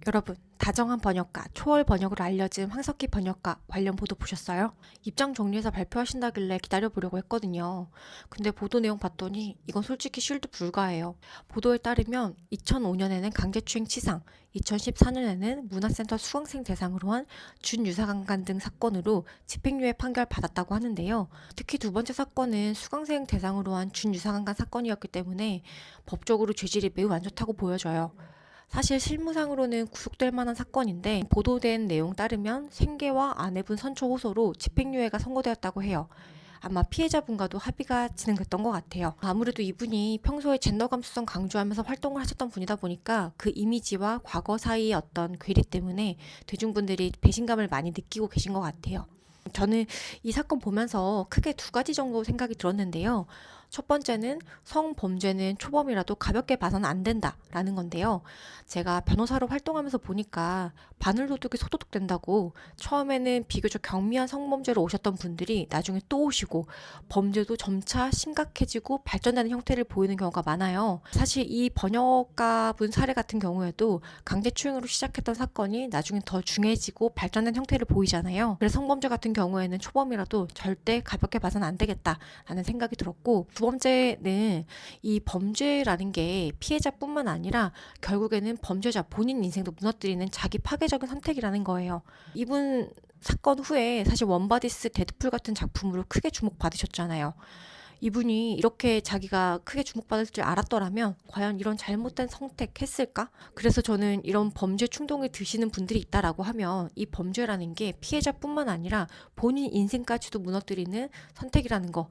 여러분, 다정한 번역가, 초월 번역으로 알려진 황석기 번역가 관련 보도 보셨어요? 입장 정리해서 발표하신다길래 기다려보려고 했거든요. 근데 보도 내용 봤더니 이건 솔직히 쉴드 불가해요. 보도에 따르면 2005년에는 강제추행 치상, 2014년에는 문화센터 수강생 대상으로 한 준유사강간 등 사건으로 집행유예 판결 받았다고 하는데요. 특히 두 번째 사건은 수강생 대상으로 한 준유사강간 사건이었기 때문에 법적으로 죄질이 매우 안 좋다고 보여져요. 사실 실무상으로는 구속될 만한 사건인데 보도된 내용 따르면 생계와 아내분 선처 호소로 집행유예가 선고되었다고 해요. 아마 피해자분과도 합의가 진행됐던 것 같아요. 아무래도 이분이 평소에 젠더 감수성 강조하면서 활동을 하셨던 분이다 보니까 그 이미지와 과거 사이의 어떤 괴리 때문에 대중분들이 배신감을 많이 느끼고 계신 것 같아요. 저는 이 사건 보면서 크게 두 가지 정도 생각이 들었는데요. 첫 번째는 성범죄는 초범이라도 가볍게 봐서는 안 된다라는 건데요. 제가 변호사로 활동하면서 보니까 바늘도둑이 소도둑 된다고 처음에는 비교적 경미한 성범죄로 오셨던 분들이 나중에 또 오시고 범죄도 점차 심각해지고 발전되는 형태를 보이는 경우가 많아요. 사실 이 번역가분 사례 같은 경우에도 강제추행으로 시작했던 사건이 나중에 더 중해지고 발전된 형태를 보이잖아요. 그래서 성범죄 같은 경우에는 초범이라도 절대 가볍게 봐서는 안 되겠다라는 생각이 들었고, 두 번째는 이 범죄라는 게 피해자뿐만 아니라 결국에는 범죄자 본인 인생도 무너뜨리는 자기 파괴적인 선택이라는 거예요. 이분 사건 후에 사실 원바디스 데드풀 같은 작품으로 크게 주목받으셨잖아요. 이분이 이렇게 자기가 크게 주목받을 줄 알았더라면 과연 이런 잘못된 선택했을까? 그래서 저는 이런 범죄 충동이 드시는 분들이 있다라고 하면 이 범죄라는 게 피해자뿐만 아니라 본인 인생까지도 무너뜨리는 선택이라는 거,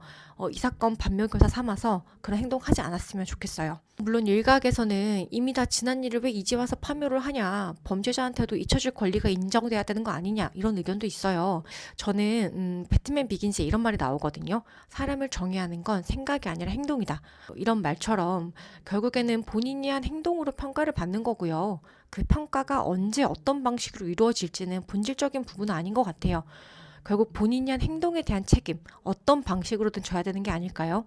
이 사건 반면교사 삼아서 그런 행동하지 않았으면 좋겠어요. 물론 일각에서는 이미 다 지난 일을 왜 이제 와서 파묘를 하냐, 범죄자한테도 잊혀질 권리가 인정돼야 되는 거 아니냐, 이런 의견도 있어요. 저는 배트맨 비긴즈에 이런 말이 나오거든요. 사람을 정의하는 건 생각이 아니라 행동이다. 이런 말처럼 결국에는 본인이 한 행동으로 평가를 받는 거고요. 그 평가가 언제 어떤 방식으로 이루어질지는 본질적인 부분은 아닌 것 같아요. 결국 본인이 한 행동에 대한 책임, 어떤 방식으로든 져야 되는 게 아닐까요?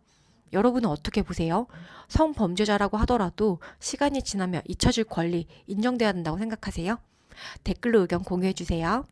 여러분은 어떻게 보세요? 성범죄자라고 하더라도 시간이 지나면 잊혀질 권리 인정돼야 된다고 생각하세요? 댓글로 의견 공유해주세요.